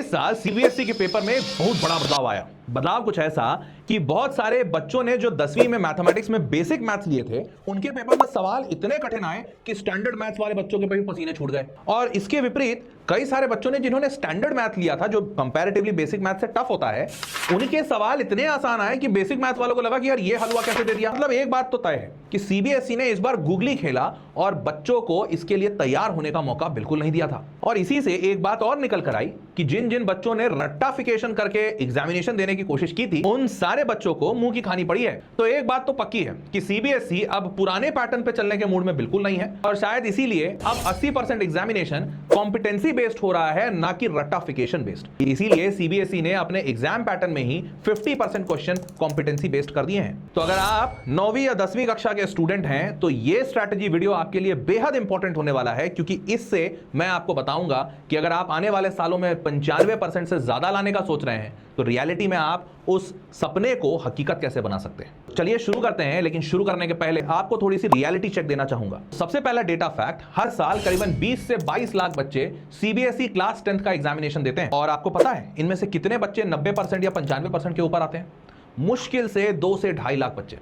इस साल सीबीएसई के पेपर में बहुत बड़ा बदलाव आया। बदलाव कुछ ऐसा कि बहुत सारे बच्चों ने जो 10वीं में मैथमेटिक्स में बेसिक मैथ्स लिए थे, उनके पेपर में सवाल इतने कठिन आए कि स्टैंडर्ड मैथ्स वाले बच्चों के भी पसीने छूट गए। और इसके विपरीत कई सारे बच्चों ने जिन्होंने स्टैंडर्ड मैथ लिया था, जो कंपैरेटिवली बेसिक मैथ से टफ होता है, उनके सवाल इतने आसान आए कि बेसिक मैथ वालों को लगा कि यार ये हलवा कैसे दे दिया। मतलब एक बात तो तय है कि सीबीएसई ने इस बार गूगली खेला और बच्चों को इसके लिए तैयार होने का मौका बिल्कुल नहीं दिया था। और इसी से एक बात और निकल कर आई कि जिन जिन बच्चों ने रट्टाफिकेशन करके एग्जामिनेशन देने की कोशिश की थी, उन सारे बच्चों को मुंह की खानी पड़ी है। तो एक बात तो पक्की है कि सीबीएसई अब पुराने पैटर्न पे चलने के मूड में बिल्कुल नहीं है, और शायद इसीलिए अब 80% एग्जामिनेशन कॉम्पिटेंसी बेस्ड हो रहा है, ना कि रट्टाफिकेशन बेस्ड। इसीलिए सीबीएसई ने अपने एग्जाम पैटर्न में ही 50% क्वेश्चन कॉम्पिटेंसी बेस्ड कर दिए हैं। तो अगर आप 9वीं या 10वीं कक्षा के स्टूडेंट हैं तो ये स्ट्रैटेजी वीडियो आपके लिए बेहद इंपॉर्टेंट होने वाला है, क्योंकि इससे मैं आपको बताऊंगा कि अगर आप आने वाले सालों में 95% से ज्यादा लाने का सोच रहे हैं तो रियलिटी में आप उस सपने को हकीकत कैसे बना सकते हैं। चलिए शुरू करते हैं, लेकिन शुरू करने के पहले आपको थोड़ी सी रियलिटी चेक देना चाहूंगा। सबसे पहला डेटा फैक्ट, हर साल करीबन 20 से 22 लाख बच्चे सीबीएसई क्लास 10th का एग्जामिनेशन देते हैं। और आपको पता है इनमें से कितने बच्चे 90% या 95% के ऊपर आते हैं? मुश्किल से 2 से 2.5 लाख बच्चे।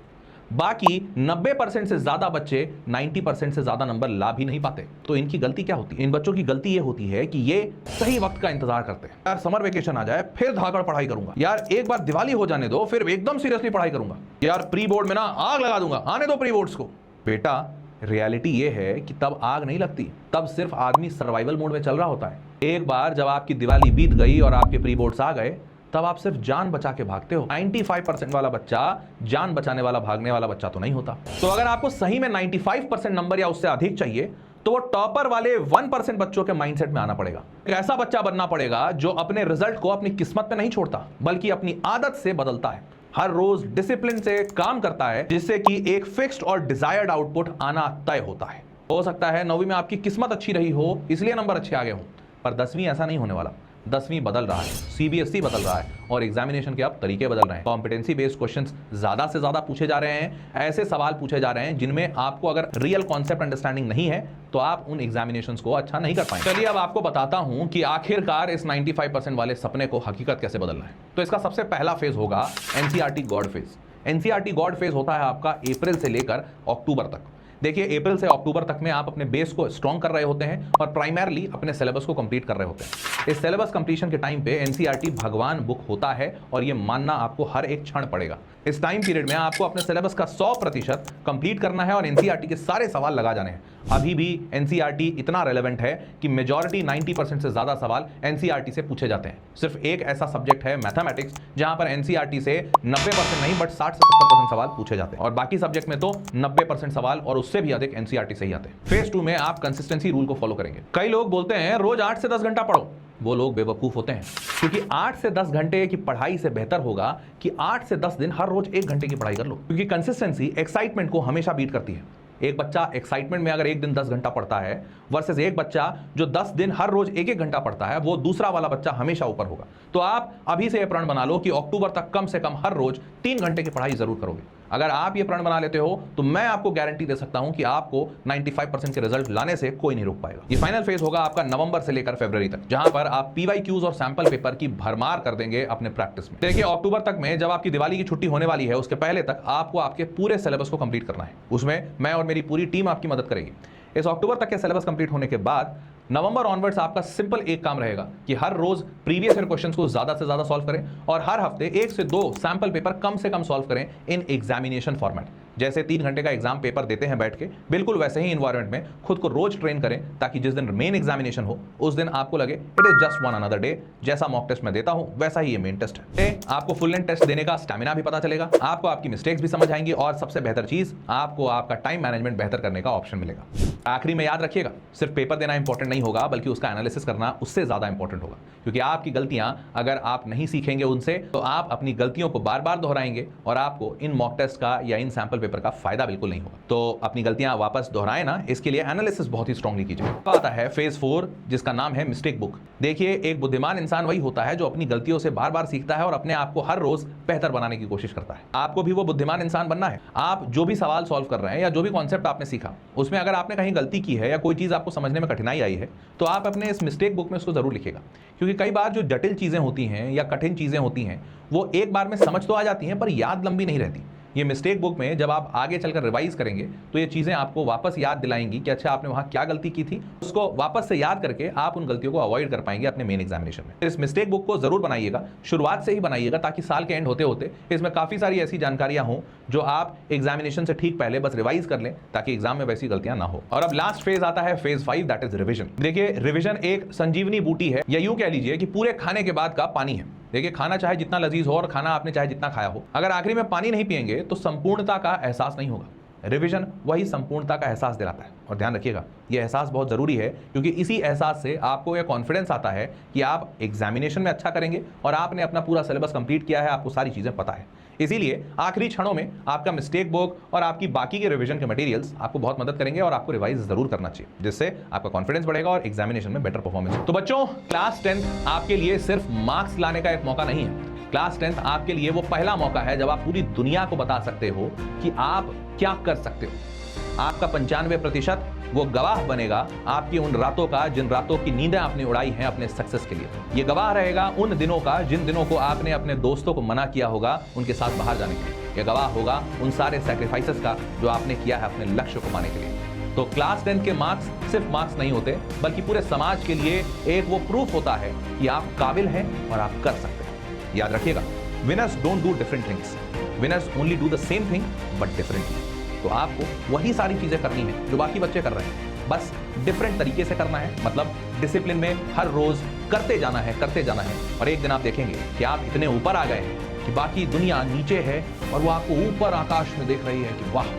बाकी 90% से ज्यादा बच्चे 90% से ज्यादा नंबर ला भी नहीं पाते। तो इनकी गलती क्या होती है? इन बच्चों की गलती ये होती है कि ये सही वक्त का इंतजार करते हैं। यार समर वेकेशन आ जाए फिर धाकड़ पढ़ाई करूंगा, यार एक बार दिवाली हो जाने दो फिर एकदम सीरियसली पढ़ाई करूंगा, यार प्री बोर्ड में ना आग लगा दूंगा, आने दो प्री बोर्ड्स को। बेटा रियलिटी ये है कि तब आग नहीं लगती, तब सिर्फ आदमी सर्वाइवल मोड में चल रहा होता है। एक बार जब आपकी दिवाली बीत गई और आपके प्री बोर्ड्स आ गए, तब आप सिर्फ जान बचा के भागते हो। 95% वाला बच्चा जान बचाने वाला, भागने वाला बच्चा तो नहीं होता। तो अगर आपको सही में 95% नंबर या उससे अधिक चाहिए तो वो टॉपर वाले 1% बच्चों के माइंडसेट में आना पड़ेगा। एक ऐसा बच्चा बनना पड़ेगा जो अपने रिजल्ट को अपनी किस्मत पे नहीं छोड़ता, बल्कि अपनी आदत से बदलता है। हर रोज डिसिप्लिन से काम करता है, जिससे कि एक फिक्स्ड और डिजायर्ड आउटपुट आना तय होता है। हो सकता है 9वीं में आपकी किस्मत अच्छी रही हो, इसलिए नंबर अच्छे आ गए हों, पर 10वीं ऐसा नहीं होने वाला। 10वीं बदल रहा है, सीबीएसई बदल रहा है और एग्जामिनेशन के अब तरीके बदल रहे हैं। कॉम्पिटेंसी बेस्ड क्वेश्चंस ज्यादा से ज्यादा पूछे जा रहे हैं। ऐसे सवाल पूछे जा रहे हैं जिनमें आपको अगर रियल कॉन्सेप्ट अंडरस्टैंडिंग नहीं है तो आप उन एग्जामिनेशंस को अच्छा नहीं कर पाएंगे। चलिए अब आपको बताता हूं कि आखिरकार इस 95% वाले सपने को हकीकत कैसे बदलना है। तो इसका सबसे पहला फेज होगा NCERT God phase. NCERT God phase होता है आपका अप्रैल से लेकर अक्टूबर तक। देखिए अप्रैल से अक्टूबर तक में आप अपने बेस को स्ट्रॉन्ग कर रहे होते हैं और प्राइमरली अपने सिलेबस को कंप्लीट कर रहे होते हैं। इस सिलेबस कंप्लीशन के टाइम पे एनसीईआरटी भगवान बुक होता है और ये मानना आपको हर एक क्षण पड़ेगा। इस टाइम पीरियड में आपको अपने सिलेबस का 100% कंप्लीट करना है और एनसीईआरटी के सारे सवाल लगा जाने हैं। अभी भी एनसीईआरटी इतना रेलेवेंट है कि मेजॉरिटी 90% से ज्यादा सवाल एनसीईआरटी से पूछे जाते हैं। सिर्फ एक ऐसा सब्जेक्ट है मैथमेटिक्स जहां पर एनसीईआरटी से 90% नहीं बट 60 से 70% सवाल पूछे जाते हैं, और बाकी सब्जेक्ट में तो 90% सवाल और उससे भी अधिक एनसीईआरटी से ही आते हैं। फेज 2 में आप कंसिस्टेंसी रूल को फॉलो करेंगे। कई लोग बोलते हैं रोज 8 से 10 घंटा पढ़ो, वो लोग बेवकूफ होते हैं, क्योंकि 8 से 10 घंटे की पढ़ाई से बेहतर होगा कि 8 से 10 दिन हर रोज 1 घंटे की पढ़ाई कर लो, क्योंकि कंसिस्टेंसी एक्साइटमेंट को हमेशा बीट करती है। एक बच्चा एक्साइटमेंट में अगर एक दिन 10 घंटा पढ़ता है वर्सेस एक बच्चा जो 10 दिन हर रोज 1-1 घंटा पढ़ता है, वो दूसरा वाला बच्चा हमेशा ऊपर होगा। तो आप अभी से यह प्रण बना लो कि अक्टूबर तक कम से कम हर रोज 3 घंटे की पढ़ाई जरूर करोगे। अगर आप ये प्रण बना लेते हो तो मैं आपको गारंटी दे सकता हूं कि आपको 95% के रिजल्ट लाने से कोई नहीं रोक पाएगा। ये फाइनल फेज होगा आपका नवंबर से लेकर फरवरी तक, जहां पर आप पीवाईक्यूज और सैंपल पेपर की भरमार कर देंगे अपने प्रैक्टिस में। देखिए अक्टूबर तक में जब आपकी दिवाली की छुट्टी होने वाली है, उसके पहले तक आपको आपके पूरे सिलेबस को कंप्लीट करना है। उसमें मैं और मेरी पूरी टीम आपकी मदद करेगी। इस अक्टूबर तक के सिलेबस कंप्लीट होने के बाद नवंबर ऑनवर्ड्स आपका सिंपल एक काम रहेगा कि हर रोज प्रीवियस ईयर क्वेश्चंस को ज्यादा से ज्यादा सॉल्व करें और हर हफ्ते 1 से 2 सैंपल पेपर कम से कम सॉल्व करें इन एग्जामिनेशन फॉर्मेट। जैसे 3 घंटे का एग्जाम पेपर देते हैं बैठ के, बिल्कुल वैसे ही इन्वायरमेंट में खुद को रोज ट्रेन करें, ताकि जिस दिन मेन एग्जामिनेशन हो उस दिन आपको लगे it is just one another day. जैसा मॉक टेस्ट में देता हूं वैसा ही ये मेन टेस्ट है। आपको फुल लेंथ टेस्ट देने का स्टैमिना भी पता चलेगा, आपको आपकी मिस्टेक्स भी समझ आएंगी, और सबसे बेहतर चीज आपको आपका टाइम मैनेजमेंट बेहतर करने का ऑप्शन मिलेगा। आखिरी में याद रखिएगा, सिर्फ पेपर देना इंपॉर्टेंट नहीं होगा, बल्कि उसका एनालिसिस करना उससे ज्यादा इंपॉर्टेंट होगा, क्योंकि आपकी गलतियां अगर आप नहीं सीखेंगे उनसे तो आप अपनी गलतियों को बार बार दोहराएंगे और आपको इन मॉक टेस्ट का या इन सैंपल पेपर का फायदा बिल्कुल नहीं होगा। तो अपनी गलतियां वापस दोहराए ना, इसके लिए एनालिसिस बहुत ही स्ट्रांगली कीजिए। आता है फेज 4 जिसका नाम है मिस्टेक बुक। देखिए, एक बुद्धिमान इंसान वही होता है जो अपनी गलतियों से बार बार सीखता है और अपने आप को हर रोज बेहतर बनाने की कोशिश करता है। आपको भी वो बुद्धिमान इंसान बनना है। आप जो भी सवाल सॉल्व कर रहे हैं या जो भी कॉन्सेप्ट आपने सीखा, उसमें अगर आपने कहीं गलती की है या कोई चीज आपको समझने में कठिनाई आई है, तो आप अपने इस मिस्टेक बुक में उसको जरूर लिखिएगा। क्योंकि कई बार जो जटिल चीजें होती हैं या कठिन चीजें होती हैं, वो एक बार में समझ तो आ जाती हैं पर याद लंबी नहीं रहती। ये मिस्टेक बुक में जब आप आगे चलकर रिवाइज करेंगे तो ये चीजें आपको वापस याद दिलाएंगी कि अच्छा आपने वहां क्या गलती की थी। उसको वापस से याद करके आप उन गलतियों को अवॉइड कर पाएंगे अपने मेन एग्जामिनेशन में। इस मिस्टेक बुक को जरूर बनाइएगा, शुरुआत से ही बनाइएगा, ताकि साल के एंड होते होते इसमें काफी सारी ऐसी जानकारियां हों जो आप एग्जामिनेशन से ठीक पहले बस रिवाइज कर लें, ताकि एग्जाम में वैसी गलतियां ना हो। और अब लास्ट फेज आता है फेज 5, दैट इज रिविजन। देखिए, रिविजन एक संजीवनी बूटी है, या यूं कह लीजिए कि पूरे खाने के बाद का पानी है। देखिए, खाना चाहे जितना लजीज हो और खाना आपने चाहे जितना खाया हो, अगर आखिरी में पानी नहीं पिएंगे तो संपूर्णता का एहसास नहीं होगा। रिवीजन वही संपूर्णता का एहसास दिलाता है। और ध्यान रखिएगा, यह एहसास बहुत जरूरी है, क्योंकि इसी एहसास से आपको यह कॉन्फिडेंस आता है कि आप एग्जामिनेशन में अच्छा करेंगे और आपने अपना पूरा सिलेबस कंप्लीट किया है, आपको सारी चीजें पता है। इसीलिए आखिरी क्षणों में आपका मिस्टेक बुक और आपकी बाकी के रिवीजन के मटेरियल्स आपको बहुत मदद करेंगे और आपको रिवाइज जरूर करना चाहिए, जिससे आपका कॉन्फिडेंस बढ़ेगा और एग्जामिनेशन में बेटर परफॉर्मेंस। तो बच्चों, क्लास 10 आपके लिए सिर्फ मार्क्स लाने का एक मौका नहीं है। क्लास 10 आपके लिए वो पहला मौका है जब आप पूरी दुनिया को बता सकते हो कि आप क्या कर सकते हो। आपका 95% वो गवाह बनेगा आपकी उन रातों का, जिन रातों की नींदें आपने उड़ाई हैं अपने सक्सेस के लिए। ये गवाह रहेगा उन दिनों का जिन दिनों को आपने अपने दोस्तों को मना किया होगा उनके साथ बाहर जाने के लिए। ये गवाह होगा उन सारे सैक्रिफाइसेस का जो आपने किया है अपने लक्ष्य को पाने के लिए। तो क्लास 10 के मार्क्स सिर्फ मार्क्स नहीं होते, बल्कि पूरे समाज के लिए एक वो प्रूफ होता है कि आप काबिल हैं और आप कर सकते हैं। याद रखिएगा, winners don't do different things, winners only do the same thing but differently. तो आपको वही सारी चीजें करनी है जो बाकी बच्चे कर रहे हैं, बस डिफरेंट तरीके से करना है। मतलब डिसिप्लिन में हर रोज करते जाना है, करते जाना है। और एक दिन आप देखेंगे कि आप इतने ऊपर आ गए हैं कि बाकी दुनिया नीचे है और वो आपको ऊपर आकाश में देख रही है कि वाह,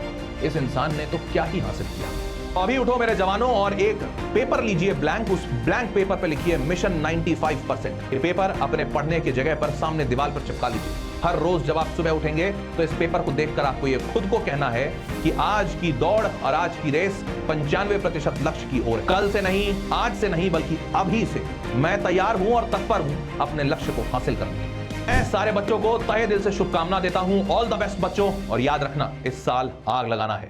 इस इंसान ने तो क्या ही हासिल किया। अभी उठो मेरे जवानों और एक पेपर लीजिए ब्लैंक। उस ब्लैंक पेपर पे लिखिए मिशन 95%। ये पेपर अपने पढ़ने की जगह पर सामने दीवार पर चिपका लीजिए। हर रोज जब आप सुबह उठेंगे तो इस पेपर को देखकर आपको ये खुद को कहना है कि आज की दौड़ और आज की रेस 95% लक्ष्य की ओर। कल से नहीं, आज से नहीं, बल्कि अभी से मैं तैयार हूं और तत्पर हूं अपने लक्ष्य को हासिल करने। मैं सारे बच्चों को तहे दिल से शुभकामना देता हूं। ऑल द बेस्ट बच्चों, और याद रखना, इस साल आग लगाना है।